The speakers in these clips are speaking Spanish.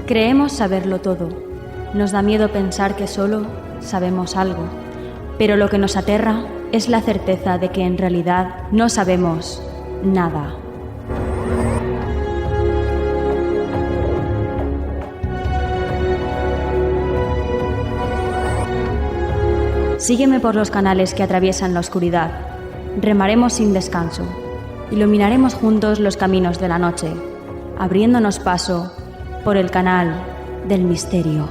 Creemos saberlo todo. Nos da miedo pensar que solo sabemos algo. Pero lo que nos aterra es la certeza de que en realidad no sabemos nada. Sígueme por los canales que atraviesan la oscuridad. Remaremos sin descanso. Iluminaremos juntos los caminos de la noche, abriéndonos paso por el canal del misterio.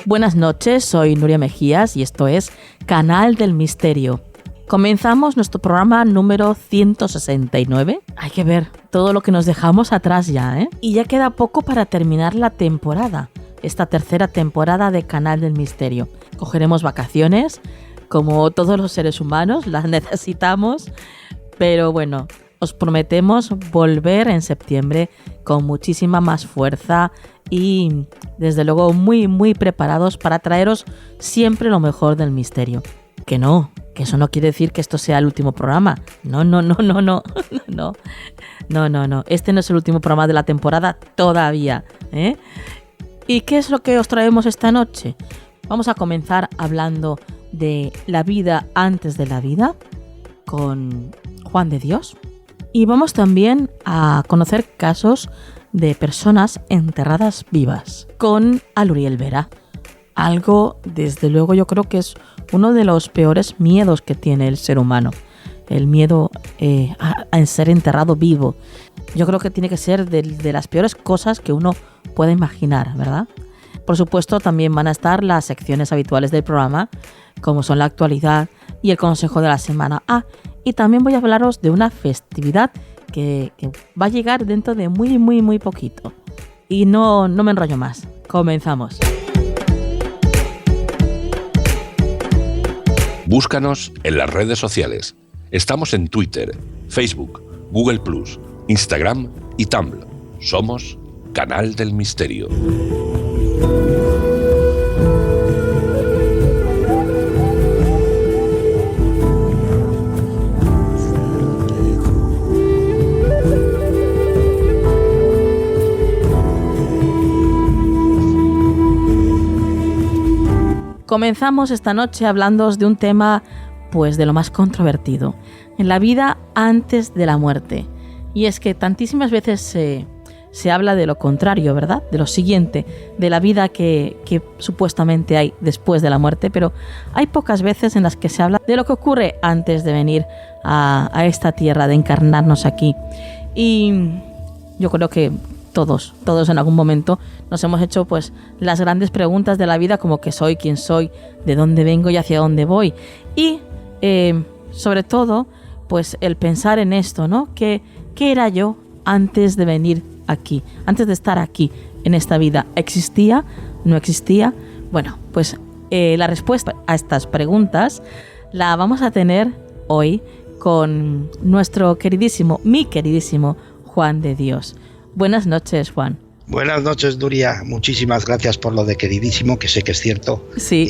Buenas noches, soy Nuria Mejías y esto es Canal del Misterio. Comenzamos nuestro programa número 169. Hay que ver todo lo que nos dejamos atrás ya, ¿eh? Y ya queda poco para terminar la temporada, esta tercera temporada de Canal del Misterio. Cogeremos vacaciones, como todos los seres humanos, las necesitamos, pero bueno, os prometemos volver en septiembre con muchísima más fuerza y desde luego muy preparados para traeros siempre lo mejor del misterio. Que eso no quiere decir que esto sea el último programa. No. Este no es el último programa de la temporada todavía, ¿eh? ¿Y qué es lo que os traemos esta noche? Vamos a comenzar hablando de la vida antes de la vida con Juan de Dios. Y vamos también a conocer casos de personas enterradas vivas con Aluriel Vera. Algo, desde luego, yo creo que es uno de los peores miedos que tiene el ser humano. El miedo a ser enterrado vivo. Yo creo que tiene que ser de las peores cosas que uno pueda imaginar, ¿verdad? Por supuesto, también van a estar las secciones habituales del programa, como son la actualidad y el consejo de la semana. Y también voy a hablaros de una festividad que va a llegar dentro de muy poquito. Y no me enrollo más. Comenzamos. Búscanos en las redes sociales. Estamos en Twitter, Facebook, Google+, Instagram y Tumblr. Somos Canal del Misterio. Comenzamos esta noche hablándoos de un tema, pues, de lo más controvertido, en la vida antes de la muerte. Y es que tantísimas veces se habla de lo contrario, ¿verdad? De lo siguiente, de la vida que supuestamente hay después de la muerte, pero hay pocas veces en las que se habla de lo que ocurre antes de venir a esta tierra, de encarnarnos aquí. Y yo creo que todos en algún momento nos hemos hecho pues las grandes preguntas de la vida, como qué soy, quién soy, de dónde vengo y hacia dónde voy. Y sobre todo pues el pensar en esto, ¿no? ¿Qué era yo antes de venir aquí, antes de estar aquí en esta vida? ¿Existía? ¿No existía? Bueno, pues la respuesta a estas preguntas la vamos a tener hoy con mi queridísimo Juan de Dios. Buenas noches, Juan. Buenas noches, Nuria. Muchísimas gracias por lo de queridísimo, que sé que es cierto. Sí.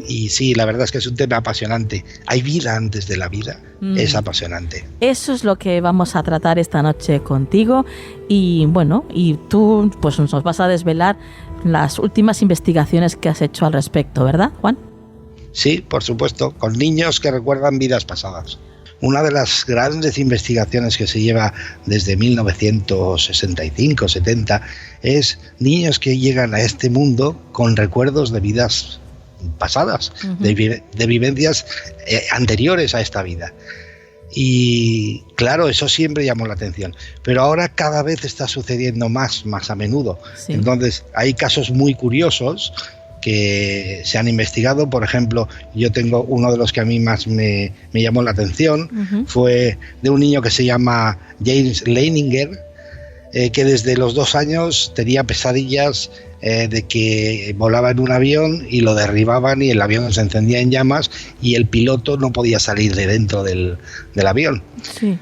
Y sí, la verdad es que es un tema apasionante. ¿Hay vida antes de la vida? Es apasionante. Eso es lo que vamos a tratar esta noche contigo. Y bueno, y tú pues nos vas a desvelar las últimas investigaciones que has hecho al respecto, ¿verdad, Juan? Sí, por supuesto, con niños que recuerdan vidas pasadas. Una de las grandes investigaciones que se lleva desde 1965-70 es niños que llegan a este mundo con recuerdos de vidas pasadas, de vivencias anteriores a esta vida. Y claro, eso siempre llamó la atención, pero ahora cada vez está sucediendo más a menudo. Sí. Entonces hay casos muy curiosos que se han investigado. Por ejemplo, yo tengo uno de los que a mí más me llamó la atención, fue de un niño que se llama James Leininger, que desde los 2 años tenía pesadillas de que volaba en un avión y lo derribaban y el avión se encendía en llamas y el piloto no podía salir de dentro del avión. Sí.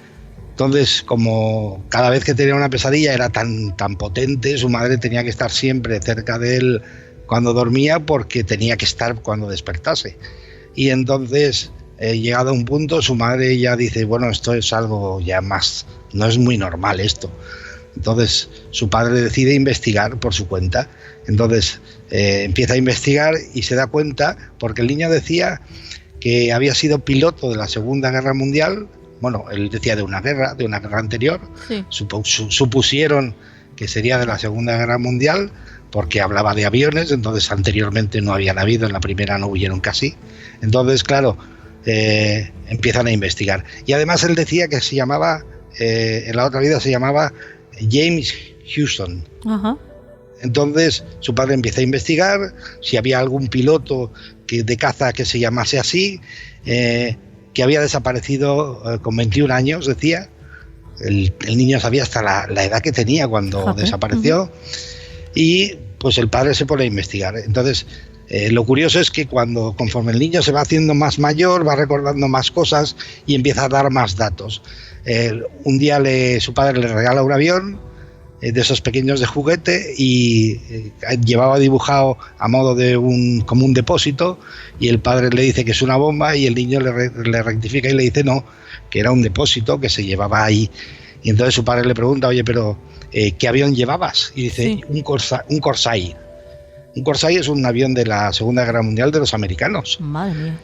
Entonces, como cada vez que tenía una pesadilla era tan potente, su madre tenía que estar siempre cerca de él cuando dormía porque tenía que estar cuando despertase. Y entonces, llegado a un punto, su madre ya dice, bueno, esto es algo ya más, no es muy normal esto. Entonces, su padre decide investigar por su cuenta. Entonces, empieza a investigar y se da cuenta, porque el niño decía que había sido piloto de la Segunda Guerra Mundial. Bueno, él decía de una guerra anterior. Sí. Supusieron que sería de la Segunda Guerra Mundial porque hablaba de aviones, entonces anteriormente no habían habido, en la primera no hubieron casi. Entonces, claro, empiezan a investigar. Y además él decía que se llamaba, en la otra vida se llamaba James Houston. Ajá. Entonces su padre empieza a investigar si había algún piloto de caza que se llamase así, que había desaparecido con 21 años, decía. El niño sabía hasta la edad que tenía cuando desapareció. Y pues el padre se pone a investigar. Entonces, lo curioso es que conforme el niño se va haciendo más mayor, va recordando más cosas y empieza a dar más datos. Un día su padre le regala un avión de esos pequeños de juguete y llevaba dibujado a modo de como un depósito, y el padre le dice que es una bomba y el niño le rectifica y le dice no, que era un depósito que se llevaba ahí. Y entonces su padre le pregunta, oye, pero ¿qué avión llevabas? Y dice, sí, un Corsair. Un Corsair es un avión de la Segunda Guerra Mundial de los americanos. Madre mía.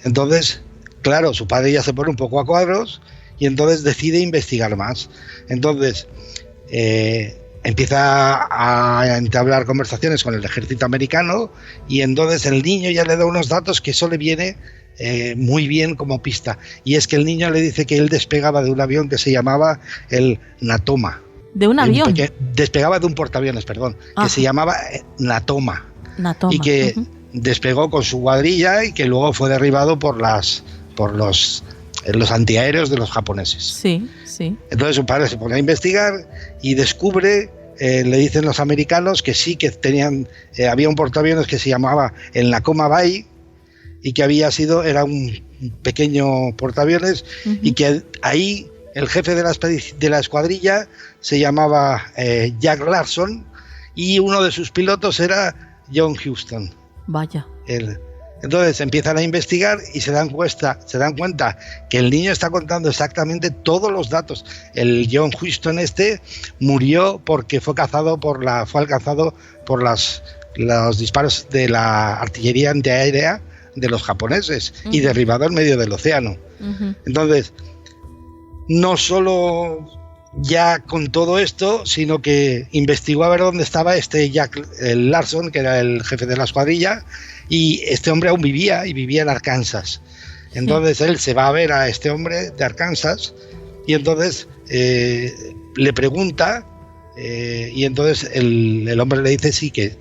Entonces, claro, su padre ya se pone un poco a cuadros y entonces decide investigar más. Entonces, empieza a entablar conversaciones con el ejército americano y entonces el niño ya le da unos datos que eso le viene muy bien como pista. Y es que el niño le dice que él despegaba de un avión que se llamaba el Natoma. ¿De un avión? Despegaba de un portaaviones, perdón, que se llamaba Natoma. Y que despegó con su cuadrilla y que luego fue derribado por los antiaéreos de los japoneses. Sí, sí. Entonces su padre se pone a investigar y descubre, le dicen los americanos que sí, que había un portaaviones que se llamaba el Nakoma Bay y que era un pequeño portaaviones y que ahí el jefe de la escuadrilla se llamaba Jack Larson y uno de sus pilotos era John Houston. Vaya. Entonces empiezan a investigar y se dan cuenta que el niño está contando exactamente todos los datos. El John Houston murió porque fue alcanzado por los disparos de la artillería antiaérea de los japoneses y derribado en medio del océano. Entonces, no solo ya con todo esto, sino que investigó a ver dónde estaba Jack Larson, que era el jefe de la escuadrilla, y este hombre aún vivía en Arkansas. Entonces él se va a ver a este hombre de Arkansas y entonces le pregunta y entonces el hombre le dice sí, que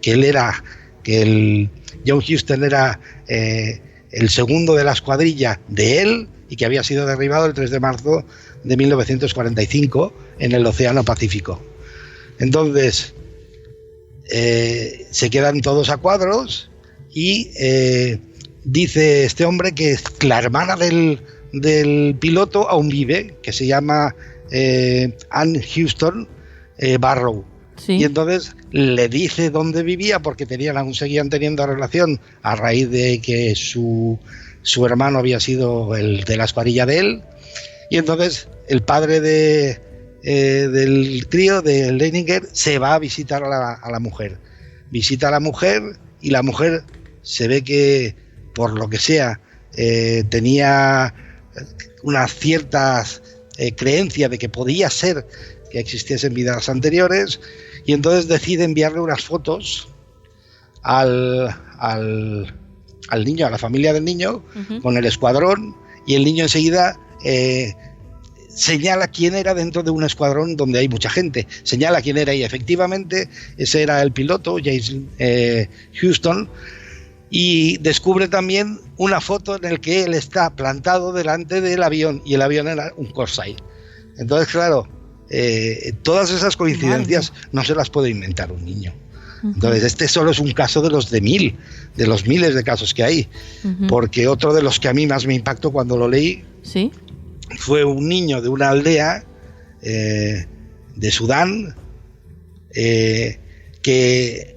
el John Houston era el segundo de la escuadrilla de él y que había sido derribado el 3 de marzo de 1945 en el Océano Pacífico. Entonces se quedan todos a cuadros y dice este hombre que la hermana del piloto aún vive, que se llama Ann Houston Barrow. Sí. Y entonces le dice dónde vivía porque aún seguían teniendo relación a raíz de que su hermano había sido el de la escuadrilla de él. Y entonces el padre del crío, de Leininger, se va a visitar a la mujer. Visita a la mujer y la mujer se ve que, por lo que sea, tenía unas ciertas creencias de que podía ser que existiesen vidas anteriores, y entonces decide enviarle unas fotos al niño, a la familia del niño, con el escuadrón, y el niño enseguida señala quién era dentro de un escuadrón donde hay mucha gente, señala quién era y efectivamente ese era el piloto, James Houston, y descubre también una foto en la que él está plantado delante del avión y el avión era un Corsair. Entonces, claro, todas esas coincidencias no se las puede inventar un niño. Entonces, este solo es un caso de los miles de casos que hay, porque otro de los que a mí más me impactó cuando lo leí, ¿sí?, fue un niño de una aldea de Sudán, que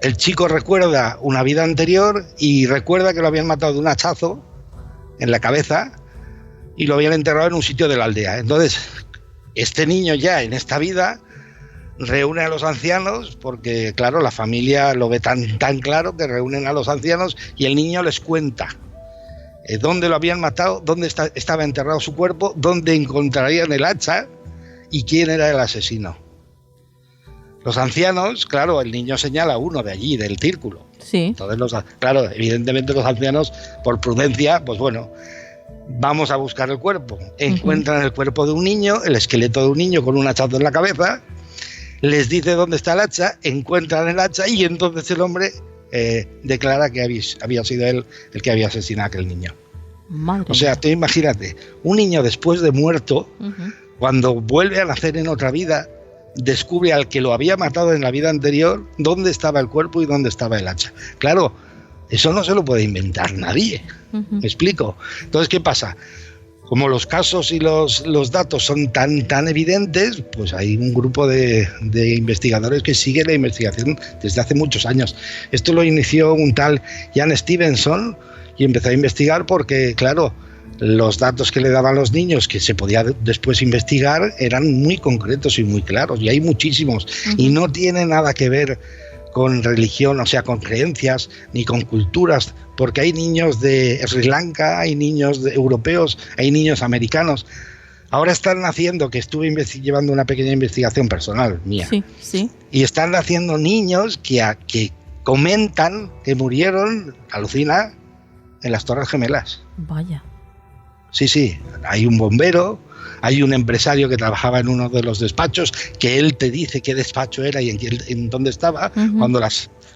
el chico recuerda una vida anterior y recuerda que lo habían matado de un hachazo en la cabeza y lo habían enterrado en un sitio de la aldea. Entonces, este niño ya en esta vida reúne a los ancianos, porque claro, la familia lo ve tan claro que reúnen a los ancianos y el niño les cuenta dónde lo habían matado, dónde estaba enterrado su cuerpo, dónde encontrarían el hacha y quién era el asesino. Los ancianos, claro, el niño señala a uno de allí, del círculo. Sí. Entonces, claro, evidentemente los ancianos, por prudencia, pues bueno, vamos a buscar el cuerpo. Encuentran el cuerpo de un niño, el esqueleto de un niño con un hachazo en la cabeza, les dice dónde está el hacha, encuentran el hacha y entonces el hombre declara que había sido él el que había asesinado a aquel niño. Madre o sea, tú imagínate, un niño después de muerto, cuando vuelve a nacer en otra vida, descubre al que lo había matado en la vida anterior dónde estaba el cuerpo y dónde estaba el hacha. Claro, eso no se lo puede inventar nadie. ¿Me explico? Entonces, ¿qué pasa? Como los casos y los datos son tan evidentes, pues hay un grupo de investigadores que sigue la investigación desde hace muchos años. Esto lo inició un tal Jan Stevenson y empezó a investigar porque, claro, los datos que le daban los niños que se podía después investigar eran muy concretos y muy claros, y hay muchísimos, y no tiene nada que ver con religión, o sea, con creencias, ni con culturas, porque hay niños de Sri Lanka, hay niños europeos, hay niños americanos. Ahora están naciendo, que estuve llevando una pequeña investigación personal mía, sí. Y están naciendo niños que comentan que murieron, alucina, en las Torres Gemelas. Vaya. Sí, hay un bombero, hay un empresario que trabajaba en uno de los despachos, que él te dice qué despacho era y en dónde estaba.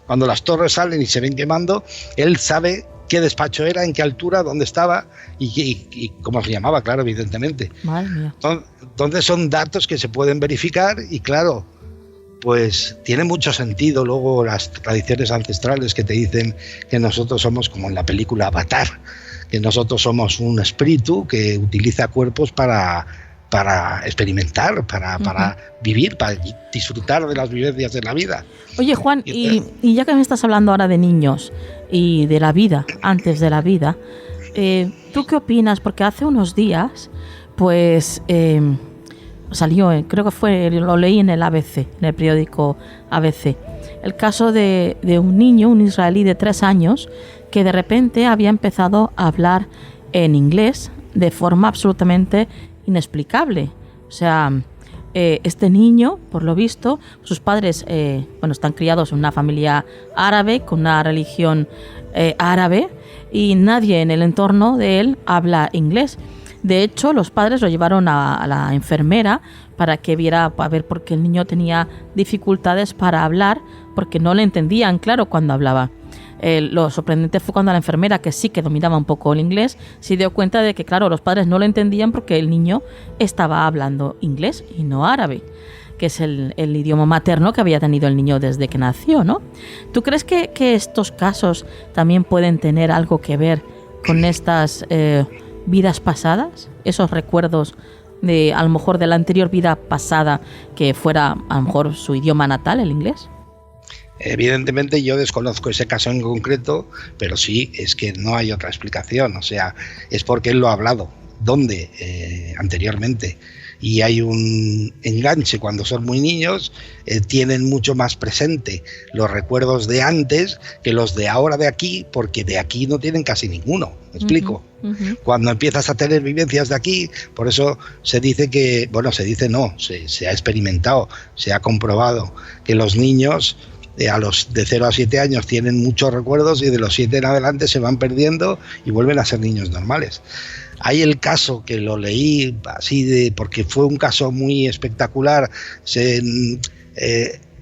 Cuando las torres salen y se ven quemando, él sabe qué despacho era, en qué altura, dónde estaba y cómo se llamaba, claro, evidentemente. Madre mía. Entonces son datos que se pueden verificar y claro, pues tiene mucho sentido luego las tradiciones ancestrales que te dicen que nosotros somos como en la película Avatar, que nosotros somos un espíritu que utiliza cuerpos para experimentar, para vivir, para disfrutar de las vivencias de la vida. Oye, Juan, y ya que me estás hablando ahora de niños y de la vida, antes de la vida, ¿tú qué opinas? Porque hace unos días, pues salió, creo que lo leí en el ABC, en el periódico ABC, el caso de un niño, un israelí de 3 años, que de repente había empezado a hablar en inglés de forma absolutamente inexplicable. O sea, este niño, por lo visto, sus padres están criados en una familia árabe, con una religión árabe, y nadie en el entorno de él habla inglés. De hecho, los padres lo llevaron a la enfermera para que viera, a ver, porque el niño tenía dificultades para hablar, porque no le entendían, claro, cuando hablaba. Lo sorprendente fue cuando la enfermera, que sí que dominaba un poco el inglés, se dio cuenta de que, claro, los padres no lo entendían porque el niño estaba hablando inglés y no árabe, que es el idioma materno que había tenido el niño desde que nació, ¿no? ¿Tú crees que estos casos también pueden tener algo que ver con estas vidas pasadas? Esos recuerdos de, a lo mejor, de la anterior vida pasada, que fuera, a lo mejor, su idioma natal, el inglés. Evidentemente yo desconozco ese caso en concreto, pero sí, es que no hay otra explicación, o sea, es porque él lo ha hablado. ¿Dónde? Anteriormente. Y hay un enganche cuando son muy niños, tienen mucho más presente los recuerdos de antes que los de ahora de aquí, porque de aquí no tienen casi ninguno, ¿me explico? Cuando empiezas a tener vivencias de aquí, por eso se dice que, bueno, se dice no, se ha experimentado, se ha comprobado que los niños de 0 a 7 años tienen muchos recuerdos y de los 7 en adelante se van perdiendo y vuelven a ser niños normales. Hay el caso que lo leí así porque fue un caso muy espectacular,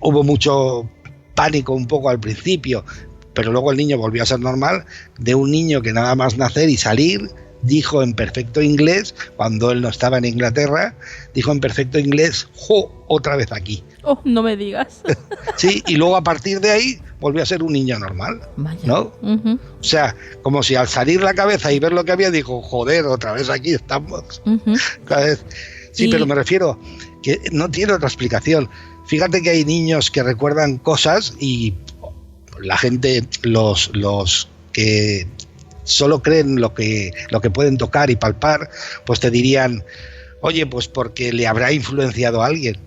hubo mucho pánico un poco al principio, pero luego el niño volvió a ser normal, de un niño que nada más nacer y salir dijo en perfecto inglés, cuando él no estaba en Inglaterra, dijo en perfecto inglés, ¡jo! Otra vez aquí. Oh, no me digas. Sí, y luego a partir de ahí volvió a ser un niño normal, ¿no? Uh-huh. O sea, como si al salir la cabeza y ver lo que había, dijo, joder, otra vez aquí estamos. Uh-huh. Cada vez. Sí, pero me refiero que no tiene otra explicación. Fíjate que hay niños que recuerdan cosas y la gente, los que solo creen lo que pueden tocar y palpar, pues te dirían, oye, pues porque le habrá influenciado a alguien.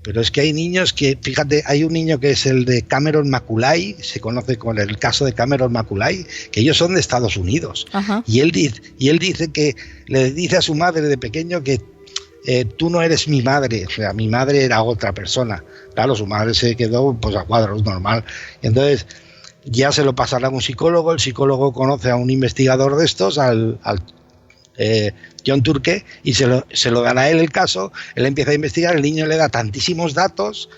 Pero es que hay niños que, fíjate, hay un niño que es el de Cameron Macaulay, se conoce con el caso de Cameron Macaulay, que ellos son de Estados Unidos. Uh-huh. Y él dice que le dice a su madre de pequeño que tú no eres mi madre, o sea, mi madre era otra persona. Claro, su madre se quedó pues a cuadros, normal. Y entonces ya se lo pasará a un psicólogo, el psicólogo conoce a un investigador de estos, al John Turke, y se lo dan a él el caso, él empieza a investigar, el niño le da tantísimos datos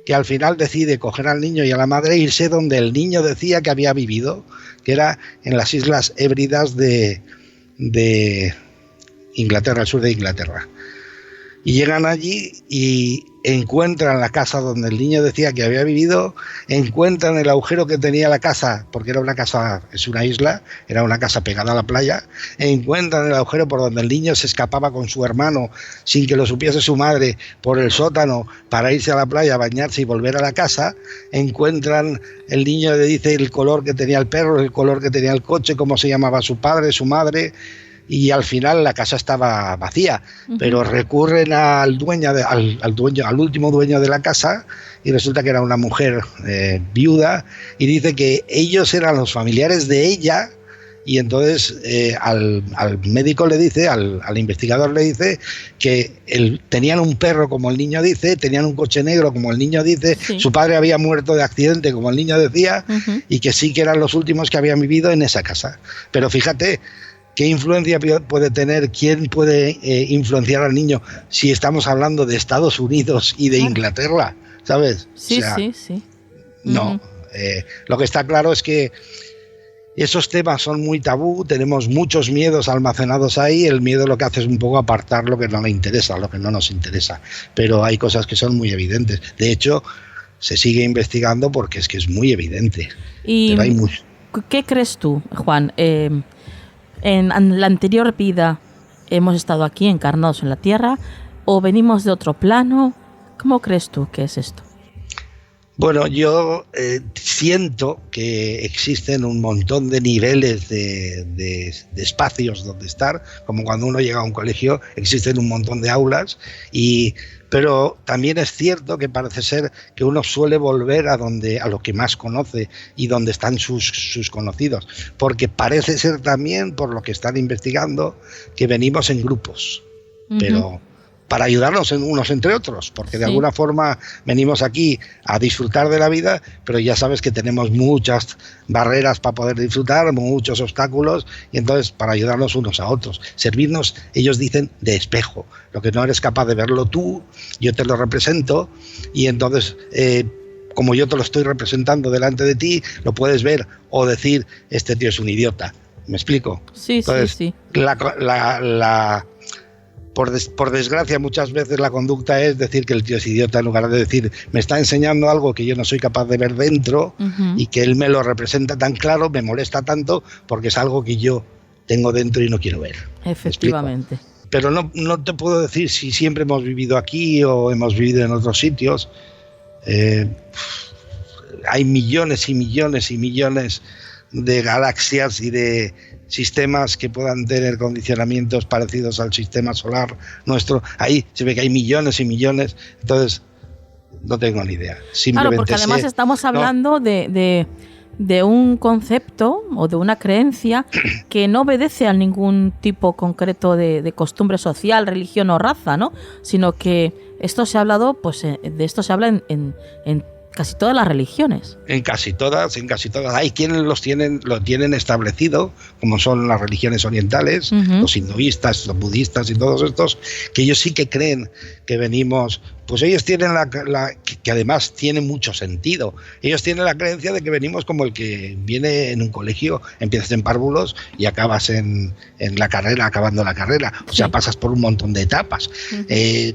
que al final decide coger al niño y a la madre e irse donde el niño decía que había vivido, que era en las Islas Hébridas de Inglaterra, al sur de Inglaterra. Y llegan allí y encuentran la casa donde el niño decía que había vivido, encuentran el agujero que tenía la casa, porque era una casa, es una isla, era una casa pegada a la playa, encuentran el agujero por donde el niño se escapaba con su hermano sin que lo supiese su madre por el sótano para irse a la playa, bañarse y volver a la casa, encuentran, el niño le dice el color que tenía el perro, el color que tenía el coche, cómo se llamaba su padre, su madre, y al final la casa estaba vacía, pero recurren al dueño al último dueño de la casa, y resulta que era una mujer viuda, y dice que ellos eran los familiares de ella, y entonces al médico le dice, al investigador le dice que tenían un perro como el niño dice, tenían un coche negro como el niño dice, sí. Su padre había muerto de accidente como el niño decía, y que sí que eran los últimos que habían vivido en esa casa. Pero fíjate, ¿qué influencia puede tener? ¿Quién puede influenciar al niño si estamos hablando de Estados Unidos y de Inglaterra? ¿Sabes? Sí, o sea, sí. No. Lo que está claro es que esos temas son muy tabú, tenemos muchos miedos almacenados ahí, el miedo lo que hace es un poco apartar lo que no le interesa, lo que no nos interesa. Pero hay cosas que son muy evidentes. De hecho, se sigue investigando porque es que es muy evidente. ¿Y qué crees tú, Juan? ¿En la anterior vida hemos estado aquí encarnados en la Tierra o venimos de otro plano? ¿Cómo crees tú que es esto? Bueno, yo siento que existen un montón de niveles de espacios donde estar, como cuando uno llega a un colegio, existen un montón de aulas, pero también es cierto que parece ser que uno suele volver a lo que más conoce y donde están sus conocidos, porque parece ser también, por lo que están investigando, que venimos en grupos, pero para ayudarnos unos entre otros, porque de alguna forma venimos aquí a disfrutar de la vida, pero ya sabes que tenemos muchas barreras para poder disfrutar, muchos obstáculos, y entonces para ayudarnos unos a otros, servirnos, ellos dicen, de espejo. Lo que no eres capaz de verlo tú, yo te lo represento, y entonces como yo te lo estoy representando delante de ti, lo puedes ver o decir, este tío es un idiota. ¿Me explico? Sí, entonces, sí. Por desgracia, muchas veces la conducta es decir que el tío es idiota, en lugar de decir, me está enseñando algo que yo no soy capaz de ver dentro y que él me lo representa tan claro, me molesta tanto, porque es algo que yo tengo dentro y no quiero ver. Efectivamente. Pero no te puedo decir si siempre hemos vivido aquí o hemos vivido en otros sitios. Hay millones y millones y millones de galaxias y de sistemas que puedan tener condicionamientos parecidos al sistema solar nuestro. Ahí se ve que hay millones y millones, entonces no tengo ni idea. Claro, porque además estamos hablando de un concepto o de una creencia que no obedece a ningún tipo concreto de costumbre social, religión o raza, ¿no? Sino que esto se ha hablado, pues de esto se habla en casi todas las religiones. En casi todas. Hay quienes lo tienen establecido, como son las religiones orientales, los hinduistas, los budistas y todos estos, que ellos sí que creen que venimos, pues ellos tienen que además tiene mucho sentido. Ellos tienen la creencia de que venimos como el que viene en un colegio, empiezas en párvulos y acabas en la carrera, acabando la carrera. O sea, pasas por un montón de etapas.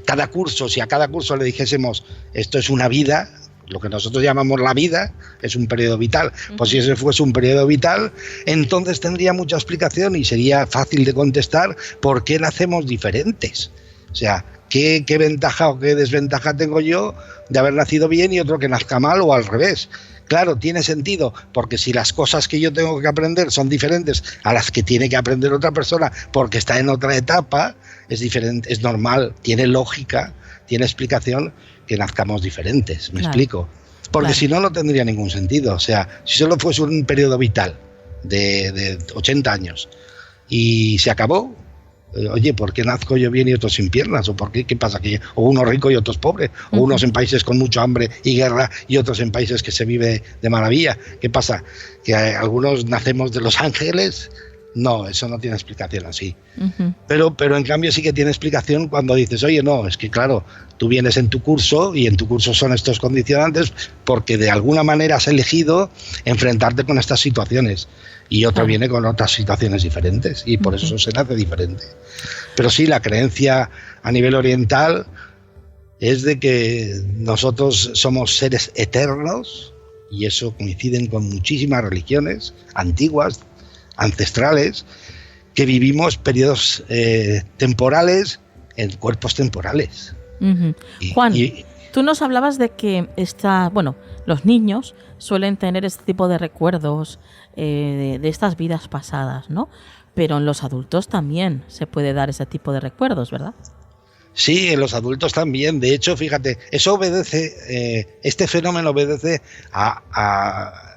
Cada curso, si a cada curso le dijésemos, esto es una vida, lo que nosotros llamamos la vida, es un periodo vital. Pues si ese fuese un periodo vital, entonces tendría mucha explicación y sería fácil de contestar por qué nacemos diferentes. O sea, ¿qué ventaja o qué desventaja tengo yo de haber nacido bien y otro que nazca mal o al revés? Claro, tiene sentido, porque si las cosas que yo tengo que aprender son diferentes a las que tiene que aprender otra persona porque está en otra etapa, es diferente, es normal, tiene lógica, tiene explicación que nazcamos diferentes, ¿me explico? Porque si no, no tendría ningún sentido. O sea, si solo fuese un periodo vital de 80 años y se acabó, oye, ¿por qué nazco yo bien y otros sin piernas? ¿O por qué? ¿Qué pasa? O unos ricos y otros pobres, o unos en países con mucho hambre y guerra y otros en países que se vive de maravilla. ¿Qué pasa? ¿Que algunos nacemos de los ángeles? No, eso no tiene explicación así. Pero en cambio sí que tiene explicación cuando dices, oye, no, es que claro, tú vienes en tu curso y en tu curso son estos condicionantes porque de alguna manera has elegido enfrentarte con estas situaciones y otro viene con otras situaciones diferentes y por eso se nace diferente. Pero sí, la creencia a nivel oriental es de que nosotros somos seres eternos y eso coinciden con muchísimas religiones antiguas, ancestrales, que vivimos periodos temporales en cuerpos temporales. Juan, tú nos hablabas de que los niños suelen tener este tipo de recuerdos de estas vidas pasadas, ¿no? Pero en los adultos también se puede dar ese tipo de recuerdos, ¿verdad? Sí, en los adultos también. De hecho, fíjate, eso obedece, este fenómeno obedece a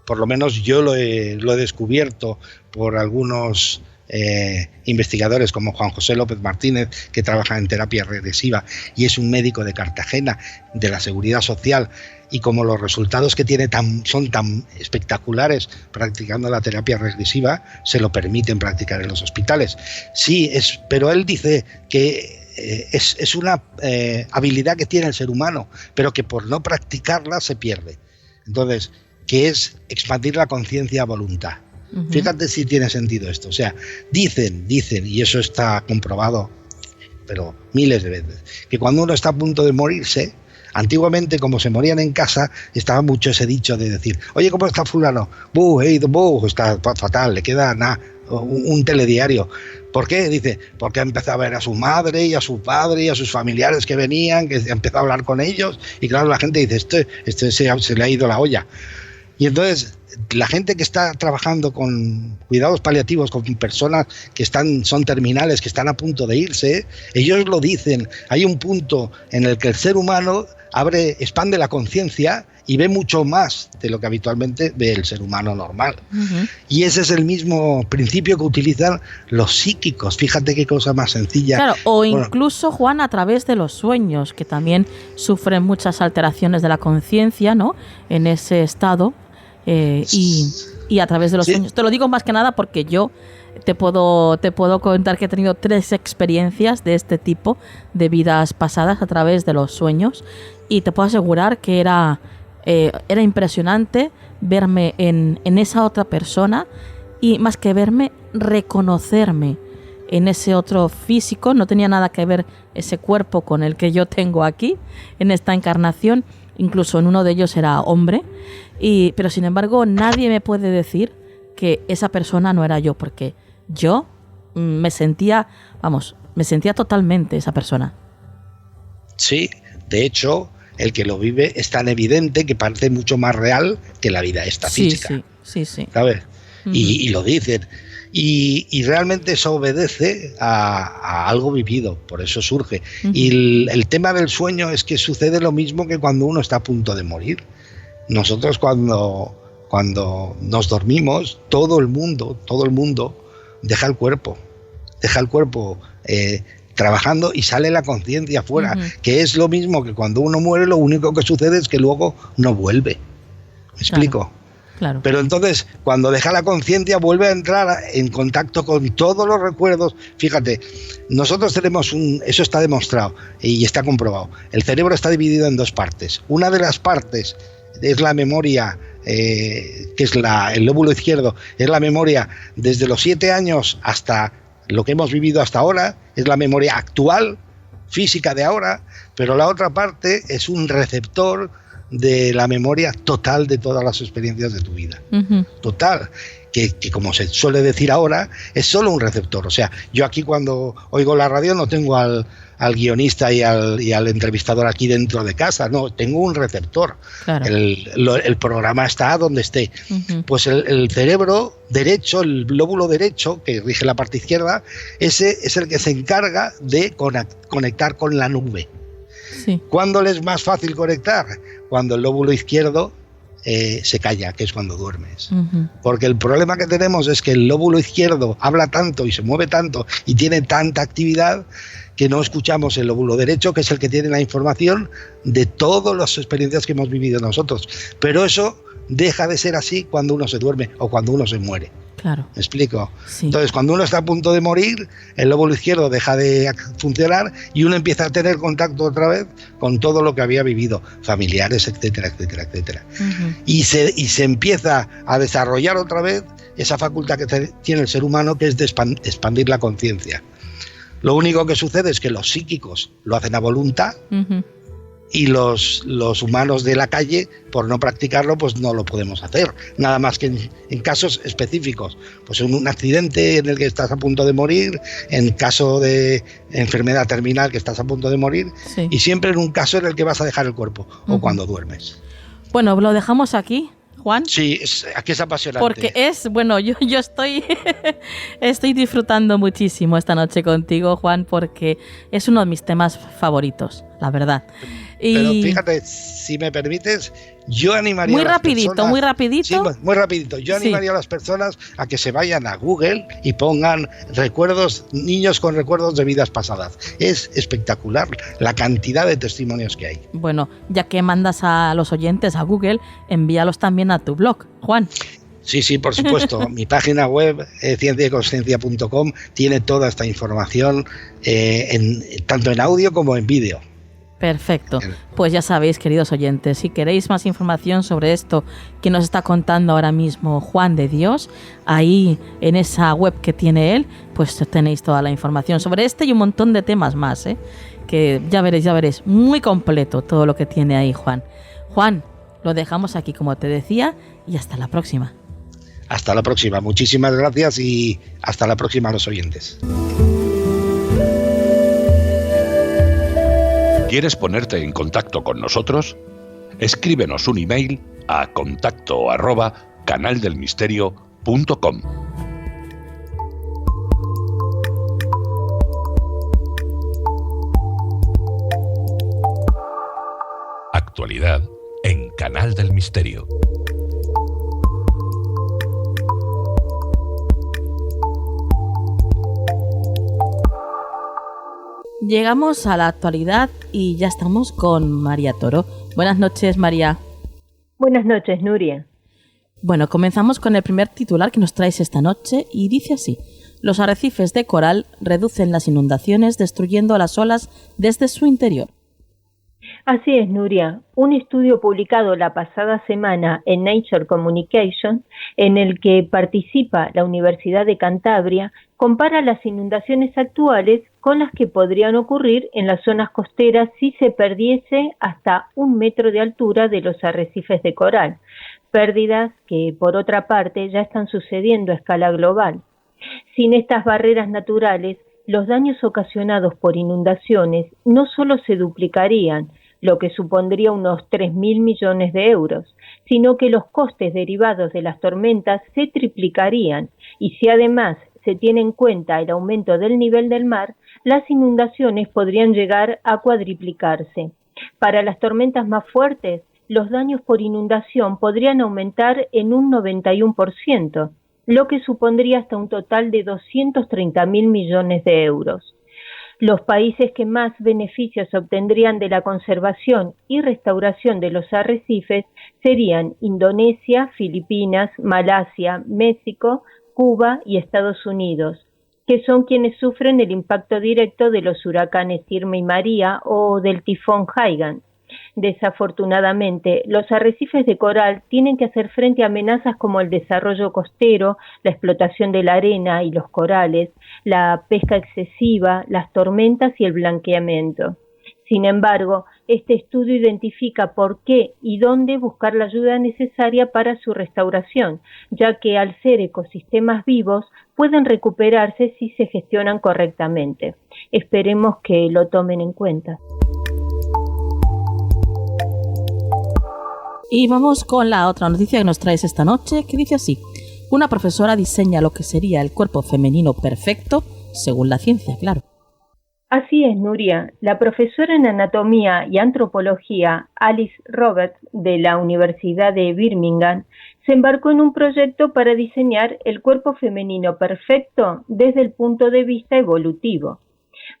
por lo menos yo lo he descubierto por algunos investigadores como Juan José López Martínez, que trabaja en terapia regresiva y es un médico de Cartagena, de la Seguridad Social, y como los resultados que tiene son tan espectaculares practicando la terapia regresiva, se lo permiten practicar en los hospitales. Sí, pero él dice que es una habilidad que tiene el ser humano, pero que por no practicarla se pierde. Entonces, que es expandir la conciencia a voluntad. Fíjate si tiene sentido esto. O sea, dicen, y eso está comprobado, pero miles de veces, que cuando uno está a punto de morirse, antiguamente, como se morían en casa, estaba mucho ese dicho de decir, oye, ¿cómo está fulano? Está fatal, le queda nada, un telediario. ¿Por qué? Dice, porque ha empezado a ver a su madre y a su padre y a sus familiares que venían, que empezó a hablar con ellos, y claro, la gente dice, este se le ha ido la olla. Y entonces la gente que está trabajando con cuidados paliativos, con personas que son terminales, que están a punto de irse, ellos lo dicen, hay un punto en el que el ser humano expande la conciencia y ve mucho más de lo que habitualmente ve el ser humano normal. Y ese es el mismo principio que utilizan los psíquicos. Fíjate qué cosa más sencilla. Claro, incluso, Juan, a través de los sueños, que también sufren muchas alteraciones de la conciencia, ¿no? En ese estado. Y a través de los sueños. Te lo digo más que nada porque yo te puedo contar que he tenido 3 experiencias de este tipo de vidas pasadas a través de los sueños y te puedo asegurar que era impresionante verme en esa otra persona y más que verme, reconocerme en ese otro físico. No tenía nada que ver ese cuerpo con el que yo tengo aquí en esta encarnación. Incluso en uno de ellos era hombre, pero sin embargo nadie me puede decir que esa persona no era yo, porque yo me sentía totalmente esa persona. Sí, de hecho, el que lo vive es tan evidente que parece mucho más real que la vida esta física. Sí. ¿Sabes? Y lo dicen. Y realmente eso obedece a algo vivido, por eso surge. Y el tema del sueño es que sucede lo mismo que cuando uno está a punto de morir. Nosotros cuando nos dormimos, todo el mundo deja el cuerpo trabajando y sale la conciencia fuera, Uh-huh. que es lo mismo que cuando uno muere, lo único que sucede es que luego no vuelve. ¿Me explico? Claro. Pero entonces, cuando deja la conciencia, vuelve a entrar en contacto con todos los recuerdos. Fíjate, nosotros tenemos eso está demostrado y está comprobado. El cerebro está dividido en dos partes. Una de las partes es la memoria, que es el lóbulo izquierdo, es la memoria desde los 7 años hasta lo que hemos vivido hasta ahora, es la memoria actual, física de ahora, pero la otra parte es un receptor de la memoria total de todas las experiencias de tu vida. Uh-huh. Total, que como se suele decir ahora, es solo un receptor. O sea, yo aquí cuando oigo la radio no tengo al guionista y al entrevistador aquí dentro de casa, no, tengo un receptor. Claro. El programa está donde esté. Uh-huh. Pues el cerebro derecho, el lóbulo derecho, que rige la parte izquierda, ese es el que se encarga de conectar con la nube. Sí. ¿Cuándo le es más fácil conectar? Cuando el lóbulo izquierdo se calla, que es cuando duermes. Uh-huh. Porque el problema que tenemos es que el lóbulo izquierdo habla tanto y se mueve tanto y tiene tanta actividad que no escuchamos el lóbulo derecho, que es el que tiene la información de todas las experiencias que hemos vivido nosotros. Pero eso deja de ser así cuando uno se duerme o cuando uno se muere. Claro. ¿Me explico? Sí. Entonces, cuando uno está a punto de morir, el lóbulo izquierdo deja de funcionar y uno empieza a tener contacto otra vez con todo lo que había vivido, familiares, etcétera, etcétera, etcétera. Uh-huh. Y se empieza a desarrollar otra vez esa facultad que tiene el ser humano, que es de expandir la conciencia. Lo único que sucede es que los psíquicos lo hacen a voluntad. Uh-huh. Y los humanos de la calle, por no practicarlo, pues no lo podemos hacer. Nada más que en casos específicos. Pues en un accidente en el que estás a punto de morir, en caso de enfermedad terminal que estás a punto de morir, Sí. y siempre en un caso en el que vas a dejar el cuerpo, o Uh-huh. cuando duermes. Bueno, lo dejamos aquí, Juan. Sí, aquí es apasionante. Porque yo estoy disfrutando muchísimo esta noche contigo, Juan, porque es uno de mis temas favoritos, la verdad. Pero fíjate, si me permites, yo animaría muy a las rapidito, personas, muy rapidito. Sí, muy rapidito. Yo animaría a las personas a que se vayan a Google y pongan niños con recuerdos de vidas pasadas. Es espectacular la cantidad de testimonios que hay. Bueno, ya que mandas a los oyentes a Google, envíalos también a tu blog, Juan. Sí, por supuesto. Mi página web, cienciayconsciencia.com, tiene toda esta información, tanto en audio como en vídeo. Perfecto. Pues ya sabéis, queridos oyentes, si queréis más información sobre esto que nos está contando ahora mismo Juan de Dios, ahí en esa web que tiene él, pues tenéis toda la información sobre este y un montón de temas más, que ya veréis, muy completo todo lo que tiene ahí Juan. Juan, lo dejamos aquí como te decía y hasta la próxima. Hasta la próxima. Muchísimas gracias y hasta la próxima a los oyentes. ¿Quieres ponerte en contacto con nosotros? Escríbenos un email a contacto@canaldelmisterio.com. Actualidad en Canal del Misterio. Llegamos a la actualidad y ya estamos con María Toro. Buenas noches, María. Buenas noches, Nuria. Bueno, comenzamos con el primer titular que nos traes esta noche y dice así: los arrecifes de coral reducen las inundaciones destruyendo las olas desde su interior. Así es, Nuria. Un estudio publicado la pasada semana en Nature Communications, en el que participa la Universidad de Cantabria, compara las inundaciones actuales con las que podrían ocurrir en las zonas costeras si se perdiese hasta 1 metro de altura de los arrecifes de coral, pérdidas que, por otra parte, ya están sucediendo a escala global. Sin estas barreras naturales, los daños ocasionados por inundaciones no solo se duplicarían, lo que supondría unos 3.000 millones de euros, sino que los costes derivados de las tormentas se triplicarían, y si además se tiene en cuenta el aumento del nivel del mar, las inundaciones podrían llegar a cuadriplicarse. Para las tormentas más fuertes, los daños por inundación podrían aumentar en un 91%, lo que supondría hasta un total de 230.000 millones de euros. Los países que más beneficios obtendrían de la conservación y restauración de los arrecifes serían Indonesia, Filipinas, Malasia, México, Cuba y Estados Unidos, que son quienes sufren el impacto directo de los huracanes Irma y María o del tifón Haiyan. Desafortunadamente, los arrecifes de coral tienen que hacer frente a amenazas como el desarrollo costero, la explotación de la arena y los corales, la pesca excesiva, las tormentas y el blanqueamiento. Sin embargo, este estudio identifica por qué y dónde buscar la ayuda necesaria para su restauración, ya que al ser ecosistemas vivos pueden recuperarse si se gestionan correctamente. Esperemos que lo tomen en cuenta. Y vamos con la otra noticia que nos traes esta noche, que dice así: una profesora diseña lo que sería el cuerpo femenino perfecto, según la ciencia, claro. Así es, Nuria. La profesora en anatomía y antropología Alice Roberts de la Universidad de Birmingham se embarcó en un proyecto para diseñar el cuerpo femenino perfecto desde el punto de vista evolutivo.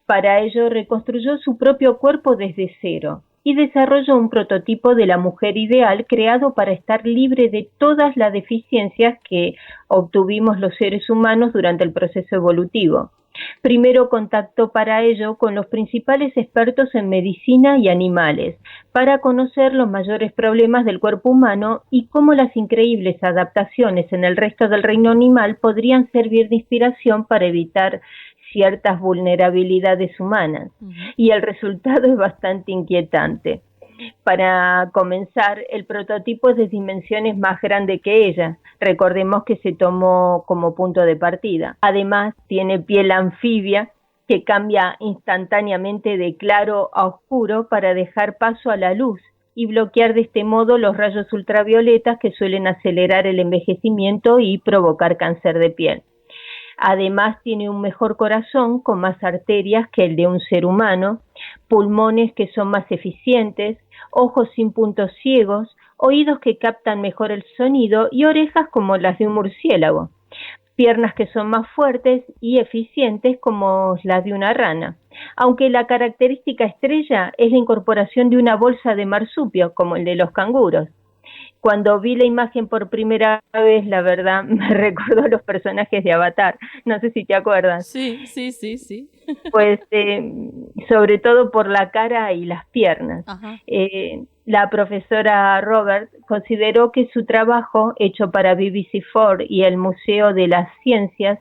Para ello reconstruyó su propio cuerpo desde cero y desarrolló un prototipo de la mujer ideal creado para estar libre de todas las deficiencias que obtuvimos los seres humanos durante el proceso evolutivo. Primero contactó para ello con los principales expertos en medicina y animales, para conocer los mayores problemas del cuerpo humano y cómo las increíbles adaptaciones en el resto del reino animal podrían servir de inspiración para evitar ciertas vulnerabilidades humanas. Y el resultado es bastante inquietante. Para comenzar, el prototipo es de dimensiones más grande que ella. Recordemos que se tomó como punto de partida. Además, tiene piel anfibia que cambia instantáneamente de claro a oscuro para dejar paso a la luz y bloquear de este modo los rayos ultravioletas que suelen acelerar el envejecimiento y provocar cáncer de piel. Además, tiene un mejor corazón con más arterias que el de un ser humano, pulmones que son más eficientes, ojos sin puntos ciegos, oídos que captan mejor el sonido y orejas como las de un murciélago, piernas que son más fuertes y eficientes como las de una rana, aunque la característica estrella es la incorporación de una bolsa de marsupio como el de los canguros. Cuando vi la imagen por primera vez, la verdad, me recordó a los personajes de Avatar. No sé si te acuerdas. Sí. Pues sobre todo por la cara y las piernas. La profesora Robert consideró que su trabajo, hecho para BBC4 y el Museo de las Ciencias,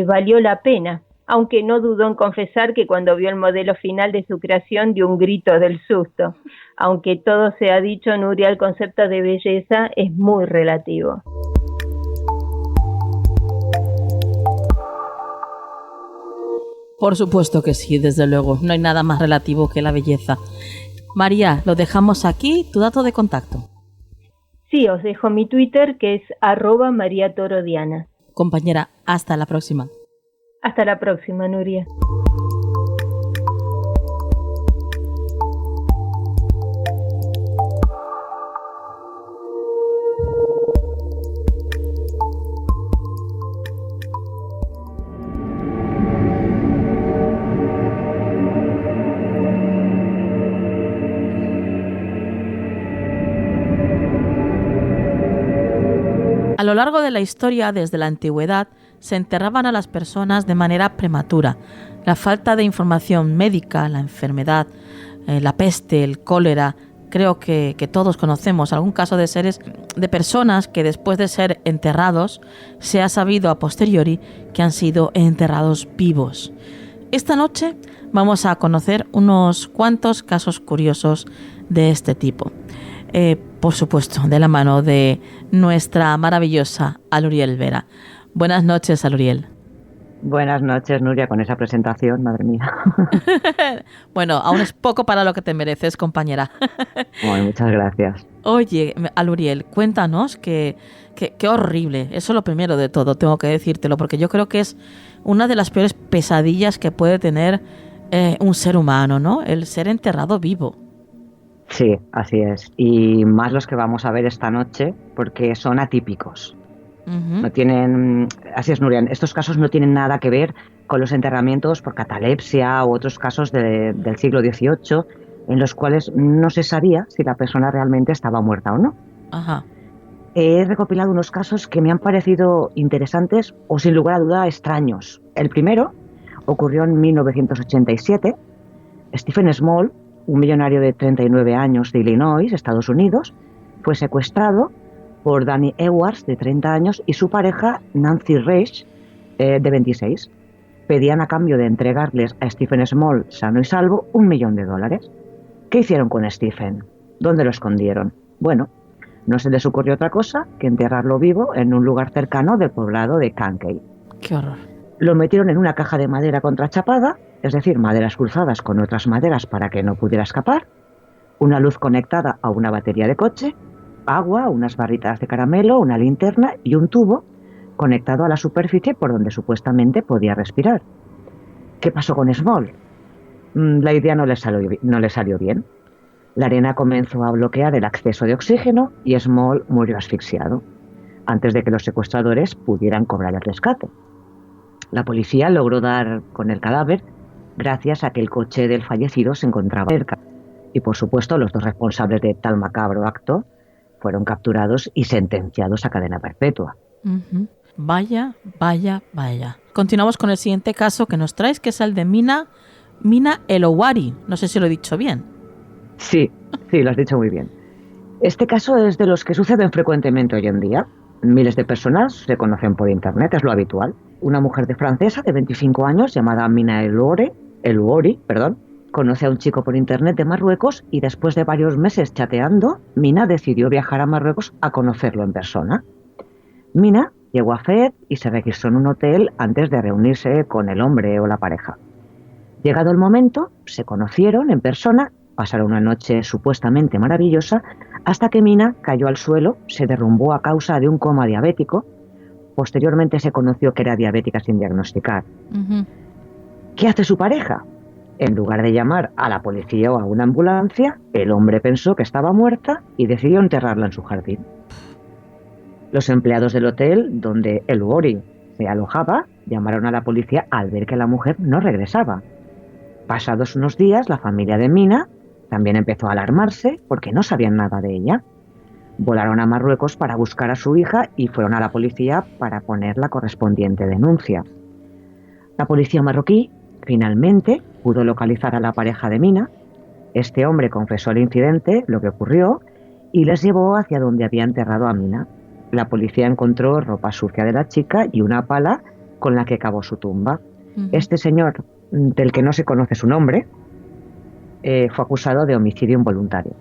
valió la pena, aunque no dudó en confesar que cuando vio el modelo final de su creación dio un grito del susto. Aunque todo se ha dicho, Nuria, el concepto de belleza es muy relativo. Por supuesto que sí, desde luego. No hay nada más relativo que la belleza. María, lo dejamos aquí, tu dato de contacto. Sí, os dejo mi Twitter, que es @mariatorodiana. Compañera, hasta la próxima. Hasta la próxima, Nuria. A lo largo de la historia, desde la antigüedad, se enterraban a las personas de manera prematura. La falta de información médica, la enfermedad, la peste, el cólera, creo que todos conocemos algún caso de personas que después de ser enterrados, se ha sabido a posteriori que han sido enterrados vivos. Esta noche vamos a conocer unos cuantos casos curiosos de este tipo. Por supuesto, de la mano de nuestra maravillosa Aluriel Vera. Buenas noches, Aluriel. Buenas noches, Nuria, con esa presentación, madre mía. Bueno, aún es poco para lo que te mereces, compañera. Bueno, muchas gracias. Oye, Aluriel, cuéntanos qué horrible. Eso es lo primero de todo, tengo que decírtelo, porque yo creo que es una de las peores pesadillas que puede tener un ser humano, ¿no? El ser enterrado vivo. Sí, así es. Y más los que vamos a ver esta noche, porque son atípicos. No tienen, así es, Nuria, estos casos no tienen nada que ver con los enterramientos por catalepsia u otros casos del siglo XVIII, en los cuales no se sabía si la persona realmente estaba muerta o no. Ajá. He recopilado unos casos que me han parecido interesantes o, sin lugar a duda, extraños. El primero ocurrió en 1987. Stephen Small, un millonario de 39 años de Illinois, Estados Unidos, fue secuestrado por Danny Edwards, de 30 años, y su pareja Nancy Reich, de 26. Pedían a cambio de entregarles a Stephen Small, sano y salvo, $1 millón. ¿Qué hicieron con Stephen? ¿Dónde lo escondieron? Bueno, no se les ocurrió otra cosa que enterrarlo vivo en un lugar cercano del poblado de Kankakee. Qué horror. Lo metieron en una caja de madera contrachapada, es decir, maderas cruzadas con otras maderas para que no pudiera escapar, una luz conectada a una batería de coche, agua, unas barritas de caramelo, una linterna y un tubo conectado a la superficie por donde supuestamente podía respirar. ¿Qué pasó con Small? La idea no le salió bien. La arena comenzó a bloquear el acceso de oxígeno y Small murió asfixiado, antes de que los secuestradores pudieran cobrar el rescate. La policía logró dar con el cadáver gracias a que el coche del fallecido se encontraba cerca. Y por supuesto los dos responsables de tal macabro acto fueron capturados y sentenciados a cadena perpetua. Uh-huh. Vaya. Continuamos con el siguiente caso que nos traes, que es el de Mina Elowary. No sé si lo he dicho bien. Sí, lo has dicho muy bien. Este caso es de los que suceden frecuentemente hoy en día. Miles de personas se conocen por internet, es lo habitual. Una mujer francesa de 25 años llamada Mina Elowary, conoce a un chico por internet de Marruecos y después de varios meses chateando, Mina decidió viajar a Marruecos a conocerlo en persona. Mina llegó a Fez y se registró en un hotel antes de reunirse con el hombre o la pareja. Llegado el momento, se conocieron en persona, pasaron una noche supuestamente maravillosa, hasta que Mina cayó al suelo, se derrumbó a causa de un coma diabético. Posteriormente se conoció que era diabética sin diagnosticar. Uh-huh. ¿Qué hace su pareja? En lugar de llamar a la policía o a una ambulancia, el hombre pensó que estaba muerta y decidió enterrarla en su jardín. Los empleados del hotel donde Elowary se alojaba llamaron a la policía al ver que la mujer no regresaba. Pasados unos días, la familia de Mina también empezó a alarmarse porque no sabían nada de ella. Volaron a Marruecos para buscar a su hija y fueron a la policía para poner la correspondiente denuncia. La policía marroquí finalmente pudo localizar a la pareja de Mina. Este hombre confesó el incidente, lo que ocurrió, y les llevó hacia donde había enterrado a Mina. La policía encontró ropa sucia de la chica y una pala con la que cavó su tumba. Uh-huh. Este señor, del que no se conoce su nombre, fue acusado de homicidio involuntario.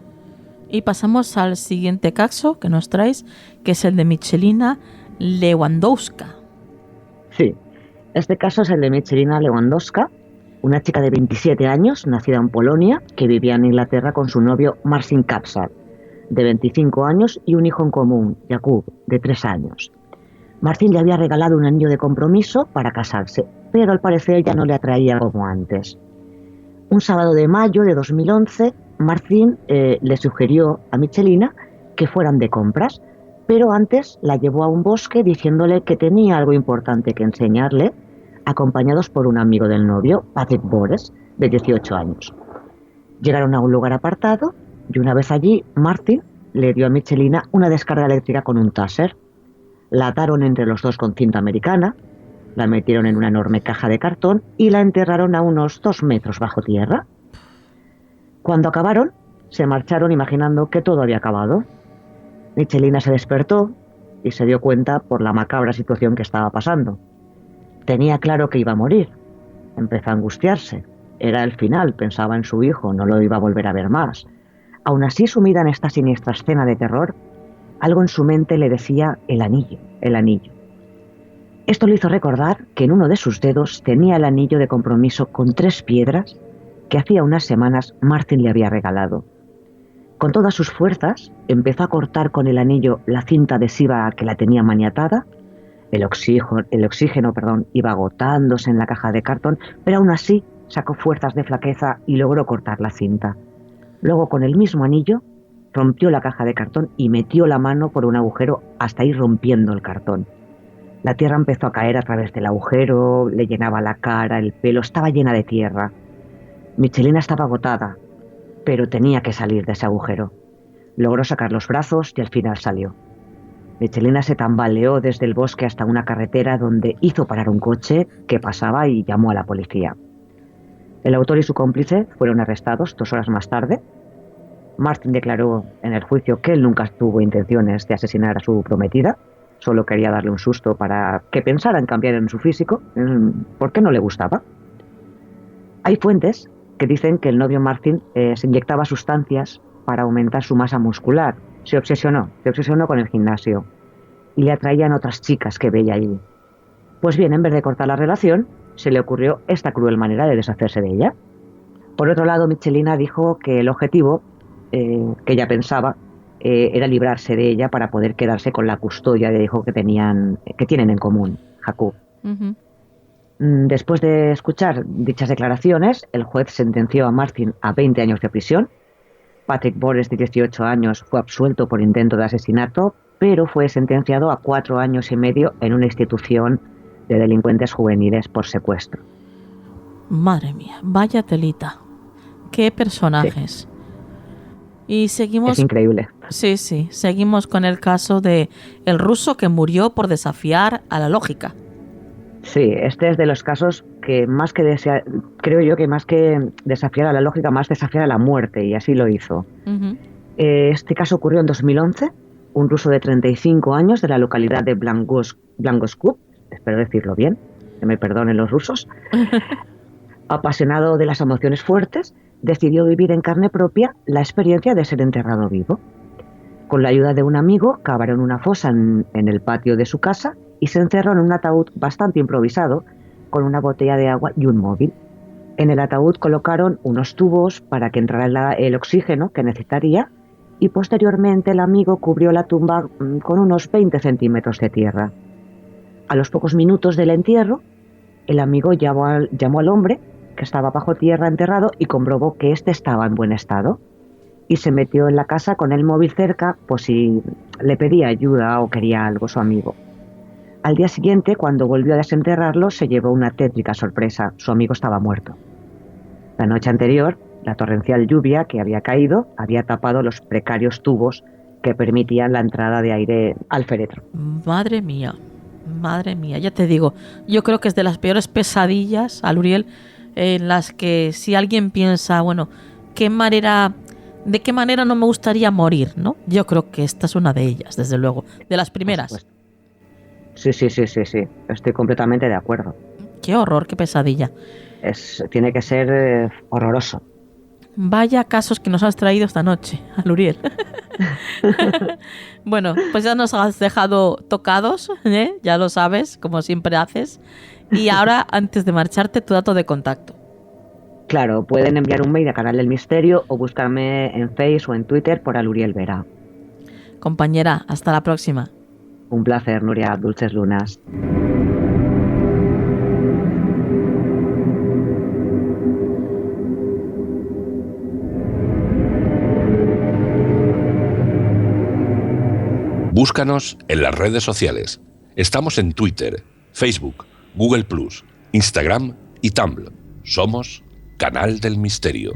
Y pasamos al siguiente caso que nos traes, que es el de Michelina Lewandowska. Sí, este caso es el de Michelina Lewandowska, una chica de 27 años, nacida en Polonia, que vivía en Inglaterra con su novio Marcin Kapsal, de 25 años, y un hijo en común, Jakub, de 3 años. Marcin le había regalado un anillo de compromiso para casarse, pero al parecer ya no le atraía como antes. Un sábado de mayo de 2011, Marcin le sugirió a Michelina que fueran de compras, pero antes la llevó a un bosque diciéndole que tenía algo importante que enseñarle, acompañados por un amigo del novio, Patrick Bores, de 18 años. Llegaron a un lugar apartado y una vez allí, Marcin le dio a Michelina una descarga eléctrica con un taser. La ataron entre los dos con cinta americana, la metieron en una enorme caja de cartón y la enterraron a unos 2 metros bajo tierra. Cuando acabaron, se marcharon imaginando que todo había acabado. Michelina se despertó y se dio cuenta por la macabra situación que estaba pasando. Tenía claro que iba a morir. Empezó a angustiarse. Era el final, pensaba en su hijo, no lo iba a volver a ver más. Aún así, sumida en esta siniestra escena de terror, algo en su mente le decía el anillo. Esto le hizo recordar que en uno de sus dedos tenía el anillo de compromiso con 3 piedras que hacía unas semanas Marcin le había regalado. Con todas sus fuerzas, empezó a cortar con el anillo la cinta adhesiva que la tenía maniatada. El oxígeno, iba agotándose en la caja de cartón, pero aún así sacó fuerzas de flaqueza y logró cortar la cinta. Luego, con el mismo anillo, rompió la caja de cartón y metió la mano por un agujero hasta ir rompiendo el cartón. La tierra empezó a caer a través del agujero, le llenaba la cara, el pelo, estaba llena de tierra. Michelina estaba agotada, pero tenía que salir de ese agujero. Logró sacar los brazos y al final salió. Michelina se tambaleó desde el bosque hasta una carretera donde hizo parar un coche que pasaba y llamó a la policía. El autor y su cómplice fueron arrestados 2 horas más tarde. Martin declaró en el juicio que él nunca tuvo intenciones de asesinar a su prometida, solo quería darle un susto para que pensara en cambiar en su físico, porque no le gustaba. Hay fuentes que dicen que el novio Martin se inyectaba sustancias para aumentar su masa muscular. Se obsesionó con el gimnasio y le atraían otras chicas que veía allí. Pues bien, en vez de cortar la relación, se le ocurrió esta cruel manera de deshacerse de ella. Por otro lado, Michelina dijo que el objetivo que ella pensaba era librarse de ella para poder quedarse con la custodia de hijo que tienen en común, Jakub. Ujú. Después de escuchar dichas declaraciones, el juez sentenció a Martin a 20 años de prisión. Patrick Bores, de 18 años, fue absuelto por intento de asesinato, pero fue sentenciado a 4 años y medio en una institución de delincuentes juveniles por secuestro. Madre mía, vaya telita. Qué personajes. Y seguimos... Es increíble. Sí, seguimos con el caso de el ruso que murió por desafiar a la lógica. Sí, este es de los casos que creo yo que más que desafiar a la lógica, más desafiar a la muerte, y así lo hizo. Ujú. Este caso ocurrió en 2011. Un ruso de 35 años de la localidad de Blangoskub, espero decirlo bien, que me perdonen los rusos, apasionado de las emociones fuertes, decidió vivir en carne propia la experiencia de ser enterrado vivo. Con la ayuda de un amigo, cavaron una fosa en el patio de su casa y se encerró en un ataúd bastante improvisado, con una botella de agua y un móvil. En el ataúd colocaron unos tubos para que entrara el oxígeno que necesitaría, y posteriormente el amigo cubrió la tumba con unos 20 centímetros de tierra. A los pocos minutos del entierro, el amigo llamó al hombre, que estaba bajo tierra enterrado, y comprobó que éste estaba en buen estado. Y se metió en la casa con el móvil cerca, por si le pedía ayuda o quería algo su amigo. Al día siguiente, cuando volvió a desenterrarlo, se llevó una tétrica sorpresa: su amigo estaba muerto. La noche anterior, la torrencial lluvia que había caído había tapado los precarios tubos que permitían la entrada de aire al féretro. Madre mía, ya te digo, yo creo que es de las peores pesadillas, Aluriel, en las que si alguien piensa, bueno, ¿de qué manera no me gustaría morir, ¿no? Yo creo que esta es una de ellas, desde luego, de las primeras. Sí, estoy completamente de acuerdo. Qué horror, qué pesadilla. Tiene que ser horroroso. Vaya casos que nos has traído esta noche, Aluriel. Bueno, pues ya nos has dejado tocados, ¿eh? Ya lo sabes, como siempre haces. Y ahora, antes de marcharte, tu dato de contacto. Claro, pueden enviar un mail a Canal del Misterio o buscarme en Facebook o en Twitter por Aluriel Vera. Compañera, hasta la próxima. Un placer, Nuria. Dulces lunas. Búscanos en las redes sociales. Estamos en Twitter, Facebook, Google+, Instagram y Tumblr. Somos Canal del Misterio.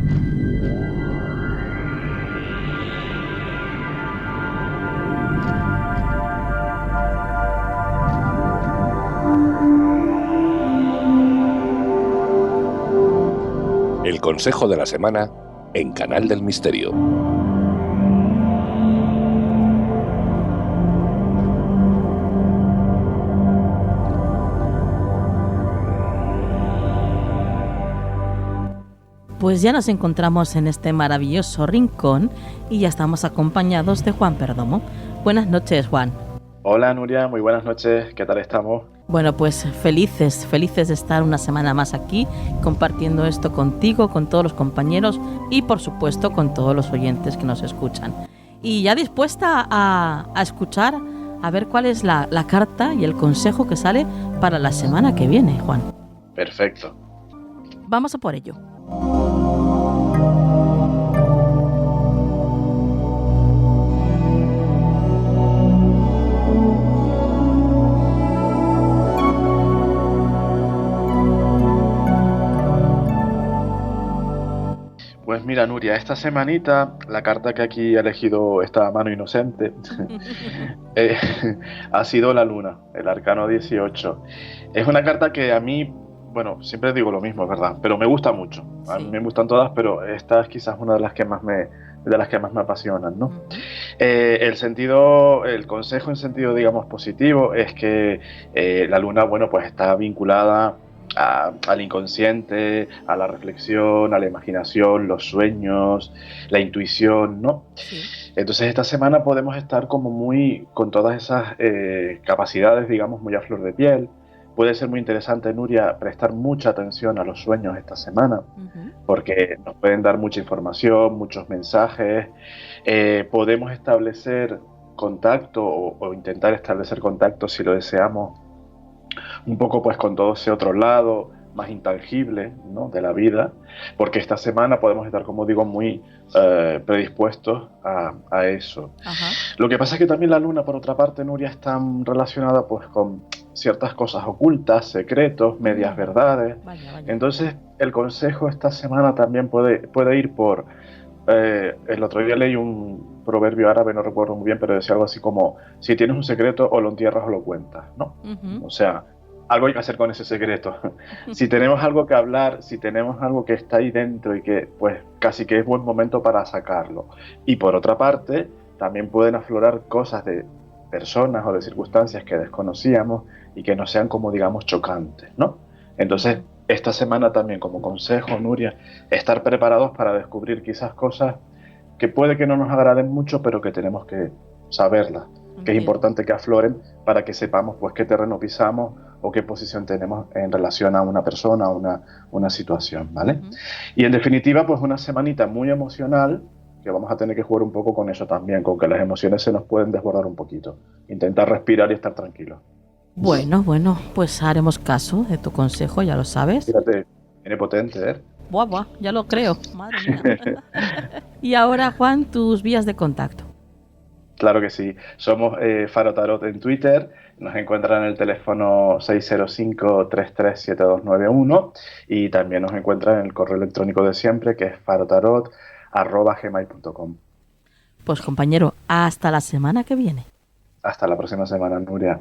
El consejo de la semana en Canal del Misterio. Pues ya nos encontramos en este maravilloso rincón y ya estamos acompañados de Juan Perdomo. Buenas noches, Juan. Hola, Nuria, muy buenas noches. ¿Qué tal estamos? Bueno, pues felices de estar una semana más aquí, compartiendo esto contigo, con todos los compañeros y, por supuesto, con todos los oyentes que nos escuchan. Y ya dispuesta a escuchar, a ver cuál es la carta y el consejo que sale para la semana que viene, Juan. Perfecto. Vamos a por ello. mira, Nuria, esta semanita la carta que aquí he elegido, esta mano inocente, ha sido la luna, el arcano 18. Es una carta que a mí, bueno, siempre digo lo mismo, es verdad, pero me gusta mucho. A mí me gustan todas, pero esta es quizás una de las que más me apasionan, ¿no? El consejo en sentido, digamos, positivo es que la luna, bueno, pues está vinculada al inconsciente, a la reflexión, a la imaginación, los sueños, la intuición, ¿no? Sí. Entonces esta semana podemos estar como muy con todas esas capacidades, digamos, muy a flor de piel. Puede ser muy interesante, Nuria, prestar mucha atención a los sueños esta semana, porque nos pueden dar mucha información, muchos mensajes. Podemos establecer contacto o intentar establecer contacto, si lo deseamos, un poco pues con todo ese otro lado más intangible, ¿no?, de la vida, porque esta semana podemos estar, como digo, muy predispuestos a eso. Ajá. Lo que pasa es que también la luna, por otra parte, Nuria, está relacionada pues con ciertas cosas ocultas, secretos, medias verdades. Vaya. Entonces el consejo esta semana también puede ir por el otro día leí un proverbio árabe, no recuerdo muy bien, pero decía algo así como: si tienes un secreto, o lo entierras o lo cuentas, ¿no? O sea, algo hay que hacer con ese secreto. Si tenemos algo que hablar, si tenemos algo que está ahí dentro y que pues casi que es buen momento para sacarlo. Y por otra parte, también pueden aflorar cosas de personas o de circunstancias que desconocíamos y que no sean, como digamos, chocantes, ¿no? Entonces, esta semana también, como consejo, Nuria, estar preparados para descubrir quizás cosas que puede que no nos agraden mucho, pero que tenemos que saberlas, que es importante que afloren para que sepamos pues qué terreno pisamos o qué posición tenemos en relación a una persona o una situación, ¿vale? Y en definitiva, pues una semanita muy emocional, que vamos a tener que jugar un poco con eso también, con que las emociones se nos pueden desbordar un poquito. Intentar respirar y estar tranquilos. Bueno, pues haremos caso de tu consejo, ya lo sabes. Fíjate, viene potente, ¿eh? Buah, ya lo creo, madre mía. Y ahora, Juan, tus vías de contacto. Claro que sí, somos Faro Tarot en Twitter, nos encuentran en el teléfono 605-337291 y también nos encuentran en el correo electrónico de siempre, que es farotarot@gmail.com. Pues compañero, hasta la semana que viene. Hasta la próxima semana, Nuria.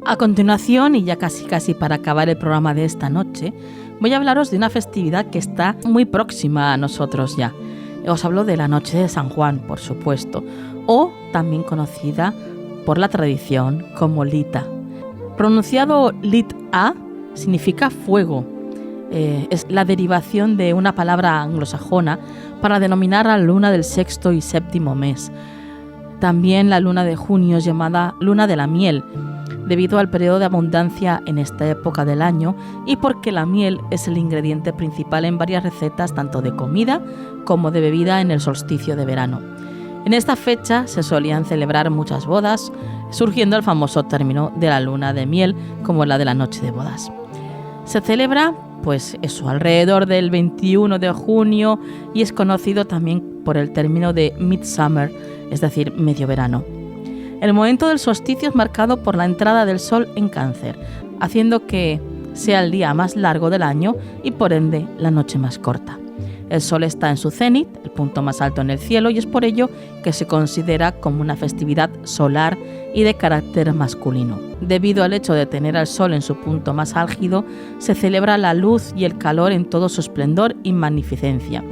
A continuación, y ya casi para acabar el programa de esta noche, voy a hablaros de una festividad que está muy próxima a nosotros ya. Os hablo de la Noche de San Juan, por supuesto, o también conocida por la tradición como Lita. Pronunciado Lit-A, significa fuego. Es la derivación de una palabra anglosajona para denominar a la luna del sexto y séptimo mes. También la luna de junio es llamada luna de la miel, debido al periodo de abundancia en esta época del año y porque la miel es el ingrediente principal en varias recetas tanto de comida como de bebida en el solsticio de verano. En esta fecha se solían celebrar muchas bodas, surgiendo el famoso término de la luna de miel como la de la noche de bodas. Se celebra, pues eso, alrededor del 21 de junio y es conocido también por el término de midsummer, es decir, medio verano. El momento del solsticio es marcado por la entrada del sol en Cáncer, haciendo que sea el día más largo del año y por ende la noche más corta. El sol está en su cenit, el punto más alto en el cielo, y es por ello que se considera como una festividad solar y de carácter masculino. Debido al hecho de tener al sol en su punto más álgido, se celebra la luz y el calor en todo su esplendor y magnificencia,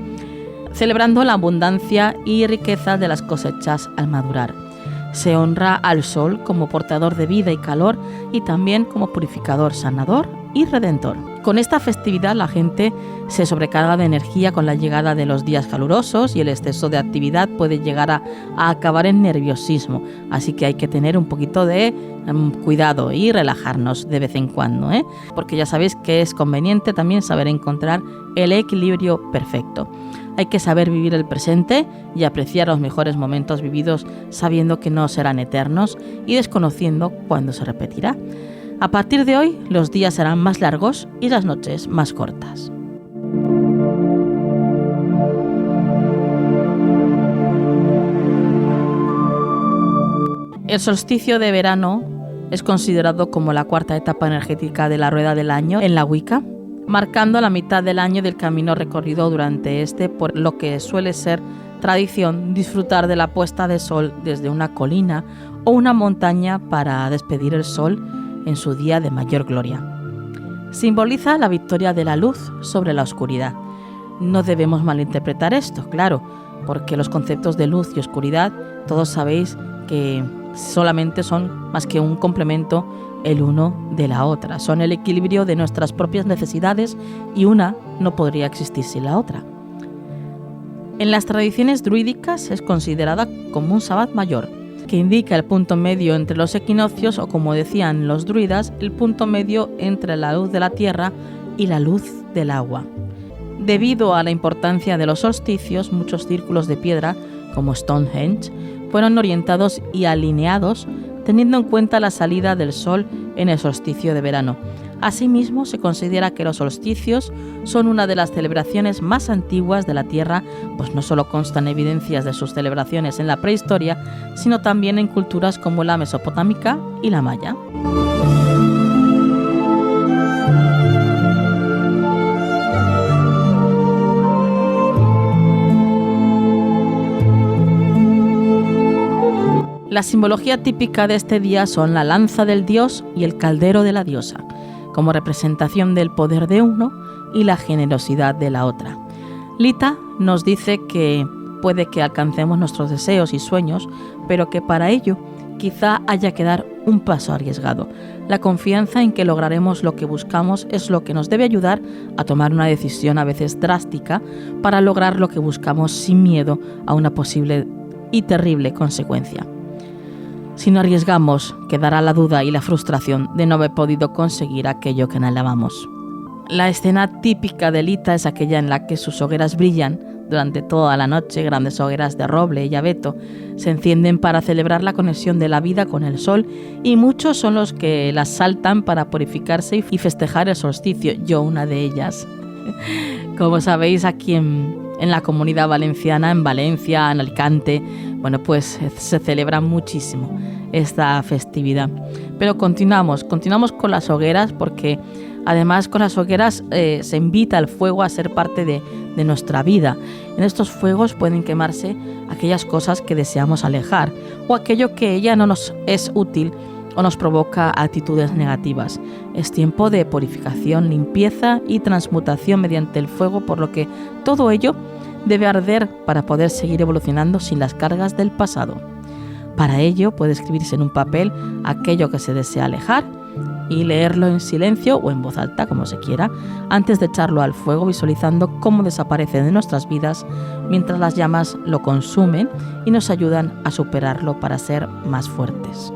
celebrando la abundancia y riqueza de las cosechas al madurar. Se honra al sol como portador de vida y calor y también como purificador, sanador y redentor. Con esta festividad la gente se sobrecarga de energía con la llegada de los días calurosos y el exceso de actividad puede llegar a acabar en nerviosismo, así que hay que tener un poquito de cuidado y relajarnos de vez en cuando, porque ya sabéis que es conveniente también saber encontrar el equilibrio perfecto. Hay que saber vivir el presente y apreciar los mejores momentos vividos sabiendo que no serán eternos y desconociendo cuándo se repetirá. A partir de hoy, los días serán más largos y las noches más cortas. El solsticio de verano es considerado como la cuarta etapa energética de la rueda del año en la Wicca, marcando la mitad del año del camino recorrido durante este, por lo que suele ser tradición disfrutar de la puesta de sol desde una colina o una montaña para despedir el sol en su día de mayor gloria. Simboliza la victoria de la luz sobre la oscuridad. No debemos malinterpretar esto, claro, porque los conceptos de luz y oscuridad, todos sabéis que solamente son más que un complemento el uno de la otra. Son el equilibrio de nuestras propias necesidades y una no podría existir sin la otra. En las tradiciones druídicas es considerada como un sabbat mayor, que indica el punto medio entre los equinoccios o, como decían los druidas, el punto medio entre la luz de la tierra y la luz del agua. Debido a la importancia de los solsticios, muchos círculos de piedra, como Stonehenge, fueron orientados y alineados teniendo en cuenta la salida del sol en el solsticio de verano. Asimismo, se considera que los solsticios son una de las celebraciones más antiguas de la Tierra, pues no solo constan evidencias de sus celebraciones en la prehistoria, sino también en culturas como la mesopotámica y la maya. La simbología típica de este día son la lanza del dios y el caldero de la diosa, como representación del poder de uno y la generosidad de la otra. Lita nos dice que puede que alcancemos nuestros deseos y sueños, pero que para ello quizá haya que dar un paso arriesgado. La confianza en que lograremos lo que buscamos es lo que nos debe ayudar a tomar una decisión a veces drástica para lograr lo que buscamos sin miedo a una posible y terrible consecuencia. Si no arriesgamos, quedará la duda y la frustración de no haber podido conseguir aquello que anhelábamos. La escena típica de Lita es aquella en la que sus hogueras brillan durante toda la noche. Grandes hogueras de roble y abeto se encienden para celebrar la conexión de la vida con el sol y muchos son los que las saltan para purificarse y festejar el solsticio. Yo una de ellas. Como sabéis, aquí en la Comunidad Valenciana, en Valencia, en Alicante, bueno, pues se celebra muchísimo esta festividad. Pero continuamos con las hogueras, porque además con las hogueras se invita al fuego a ser parte de nuestra vida. En estos fuegos pueden quemarse aquellas cosas que deseamos alejar o aquello que ya no nos es útil o nos provoca actitudes negativas. Es tiempo de purificación, limpieza y transmutación mediante el fuego, por lo que todo ello debe arder para poder seguir evolucionando sin las cargas del pasado. Para ello puede escribirse en un papel aquello que se desea alejar y leerlo en silencio o en voz alta, como se quiera, antes de echarlo al fuego, visualizando cómo desaparece de nuestras vidas mientras las llamas lo consumen y nos ayudan a superarlo para ser más fuertes.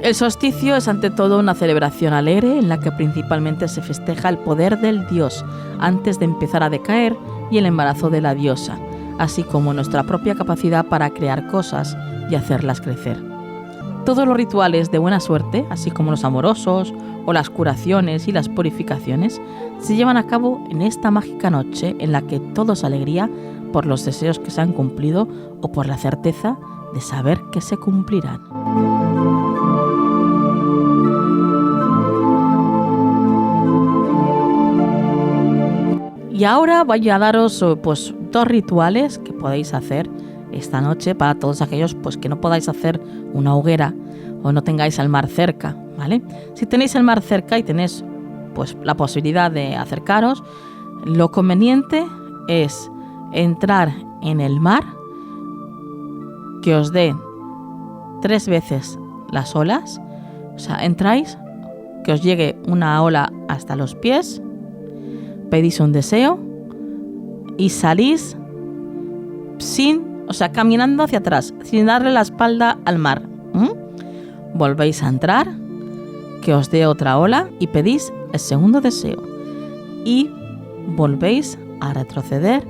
El solsticio es ante todo una celebración alegre en la que principalmente se festeja el poder del dios antes de empezar a decaer y el embarazo de la diosa, así como nuestra propia capacidad para crear cosas y hacerlas crecer. Todos los rituales de buena suerte, así como los amorosos o las curaciones y las purificaciones, se llevan a cabo en esta mágica noche en la que todo es alegría por los deseos que se han cumplido o por la certeza de saber que se cumplirán. Y ahora voy a daros pues 2 rituales que podéis hacer esta noche para todos aquellos pues que no podáis hacer una hoguera o no tengáis el mar cerca, ¿vale? Si tenéis el mar cerca y tenéis pues la posibilidad de acercaros, lo conveniente es entrar en el mar que os dé 3 veces las olas. O sea, entráis, que os llegue una ola hasta los pies, pedís un deseo y salís caminando hacia atrás, sin darle la espalda al mar. Volvéis a entrar, que os dé otra ola y pedís el segundo deseo. Y volvéis a retroceder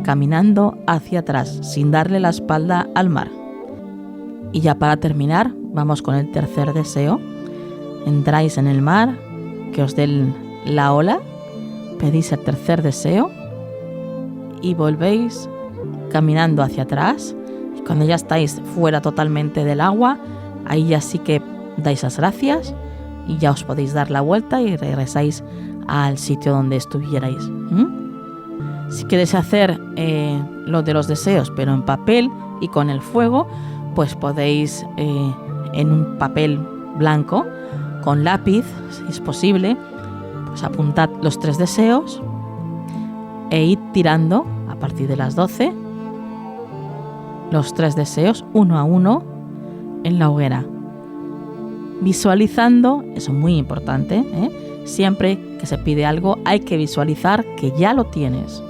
caminando hacia atrás, sin darle la espalda al mar. Y ya para terminar, vamos con el tercer deseo. Entráis en el mar, que os den la ola, pedís el tercer deseo y volvéis caminando hacia atrás. Y cuando ya estáis fuera totalmente del agua, ahí ya sí que dais las gracias y ya os podéis dar la vuelta y regresáis al sitio donde estuvierais. Si queréis hacer lo de los deseos, pero en papel y con el fuego, pues podéis en un papel blanco con lápiz, si es posible, pues apuntad los 3 deseos e id tirando a partir de las 12 los 3 deseos uno a uno en la hoguera, visualizando, eso es muy importante, siempre que se pide algo hay que visualizar que ya lo tienes.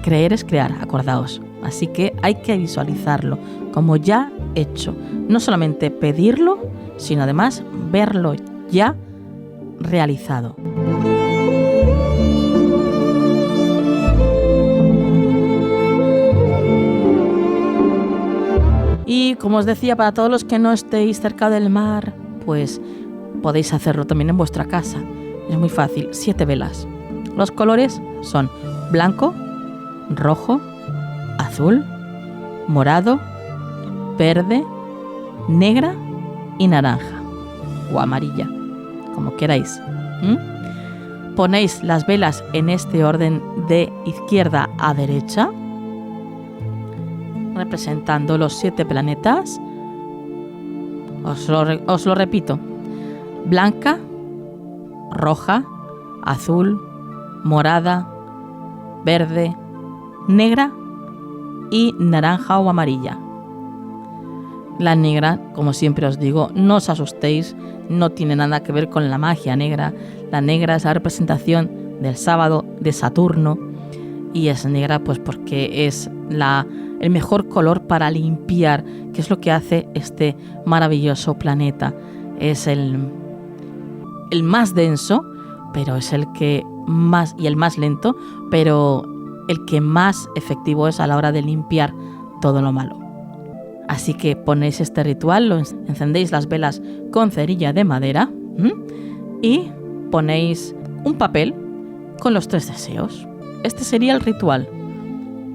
Creer es crear, acordaos. Así que hay que visualizarlo como ya hecho. No solamente pedirlo, sino además verlo ya realizado. Y como os decía, para todos los que no estéis cerca del mar, pues podéis hacerlo también en vuestra casa. Es muy fácil, 7 velas. Los colores son blanco, rojo, azul, morado, verde, negra y naranja o amarilla, como queráis. Ponéis las velas en este orden de izquierda a derecha, representando los 7 planetas. Os lo repito: blanca, roja, azul, morada, verde, negra y naranja o amarilla. La negra, como siempre os digo, no os asustéis, no tiene nada que ver con la magia negra. La negra es la representación del sábado de Saturno y es negra pues porque es el mejor color para limpiar, que es lo que hace este maravilloso planeta. Es el más denso, pero es el que más, y el más lento, pero el que más efectivo es a la hora de limpiar todo lo malo. Así que ponéis este ritual, encendéis las velas con cerilla de madera y ponéis un papel con los 3 deseos. Este sería el ritual.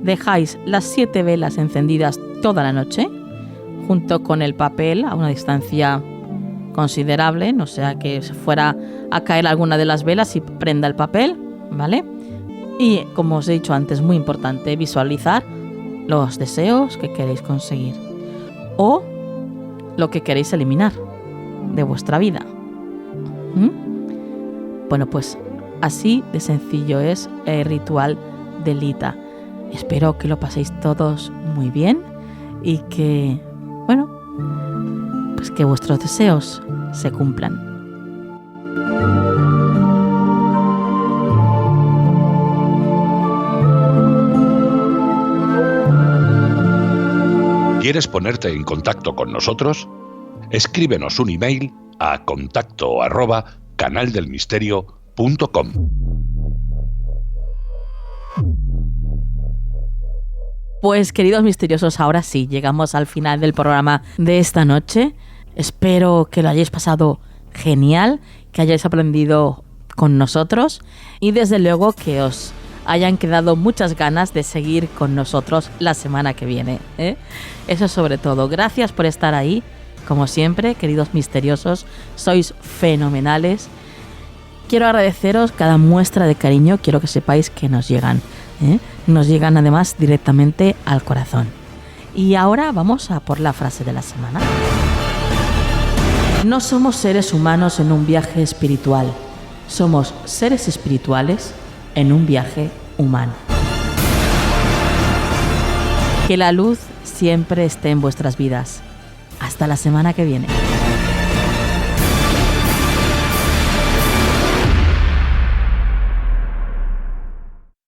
Dejáis las 7 velas encendidas toda la noche, junto con el papel a una distancia considerable, no sea que se fuera a caer alguna de las velas y prenda el papel, ¿vale? Y como os he dicho antes, muy importante, visualizar los deseos que queréis conseguir o lo que queréis eliminar de vuestra vida. Bueno, pues así de sencillo es el ritual de Lita. Espero que lo paséis todos muy bien y que, bueno, pues que vuestros deseos se cumplan. ¿Quieres ponerte en contacto con nosotros? Escríbenos un email a contacto@canaldelmisterio.com. Pues queridos misteriosos, ahora sí, llegamos al final del programa de esta noche. Espero que lo hayáis pasado genial, que hayáis aprendido con nosotros y desde luego que os hayan quedado muchas ganas de seguir con nosotros la semana que viene, ¿eh? Eso sobre todo. Gracias por estar ahí. Como siempre, queridos misteriosos, sois fenomenales. Quiero agradeceros cada muestra de cariño. Quiero que sepáis que nos llegan, ¿eh? Nos llegan además directamente al corazón. Y ahora vamos a por la frase de la semana. No somos seres humanos en un viaje espiritual. Somos seres espirituales en un viaje humano. Que la luz siempre esté en vuestras vidas. Hasta la semana que viene.